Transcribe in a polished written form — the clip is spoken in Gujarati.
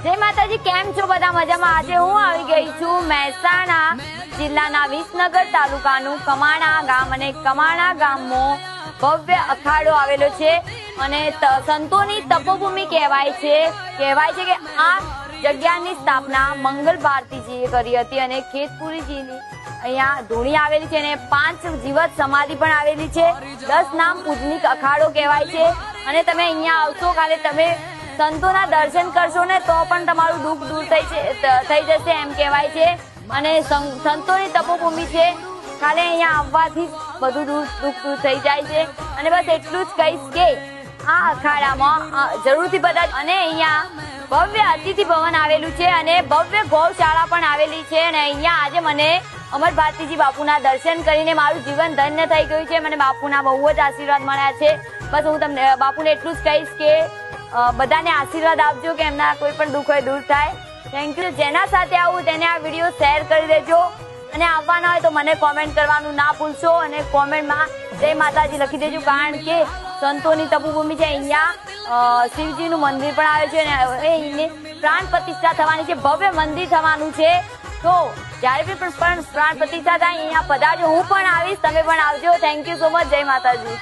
જય માતાજી, કેમ છો બધા? મજામાં? આજે હું આવી ગઈ છું મહેસાણા જિલ્લાના વિસનગર તાલુકાનું કમાણા ગામ, અને કમાણા ગામમાં ભવ્ય અખાડો આવેલો છે અને સંતોની તપોભૂમિ કહેવાય છે કે આ જગ્યાની સ્થાપના મંગલ ભારતીજીએ કરી હતી અને ખેતપુરીજીની અહીંયા ધૂણી આવેલી છે અને 5 જીવત સમાધિ પણ આવેલી છે. 10 નામ પૂજનિક અખાડો કહેવાય છે અને તમે અહીંયા આવશો, કાલે તમે સંતોના દર્શન કરશો ને તો પણ તમારું દુઃખ દૂર થઈ જશે એમ કહેવાય છે. અને સંતોની તપોભૂમિ છે, ખાલી અહીંયા આવવાથી બધું દુઃખ દૂર થઈ જાય છે. અને બસ એટલું જ કહીશ કે આ અખાડામાં જરૂરથી બધા, અને અહીંયા ભવ્ય અતિથિ ભવન આવેલું છે અને ભવ્ય ગૌશાળા પણ આવેલી છે. અને અહીંયા આજે મને અમર ભારતીજી બાપુના દર્શન કરીને મારું જીવન ધન્ય થઈ ગયું છે. મને બાપુના બહુ જ આશીર્વાદ મળ્યા છે. બસ હું તમને બાપુને એટલું જ કહીશ કે બધાને આશીર્વાદ આપજો કે એમના કોઈ પણ દુઃખ હોય દૂર થાય. Thank you. જેના સાથે આવું તેને આ વિડીયો શેર કરી દેજો અને આવવાના હોય તો મને કોમેન્ટ કરવાનું ના ભૂલશો અને કોમેન્ટમાં જય માતાજી લખી દેજો, કારણ કે સંતોની તપોભૂમિ છે. અહીંયા શિવજીનું મંદિર પણ આવે છે અને એની પ્રાણ પ્રતિષ્ઠા થવાની છે, ભવ્ય મંદિર થવાનું છે. તો જ્યારે પણ પ્રાણ પ્રતિષ્ઠા થાય અહીંયા પધારજો. હું પણ આવીશ, તમે પણ આવજો. Thank you so much. જય માતાજી.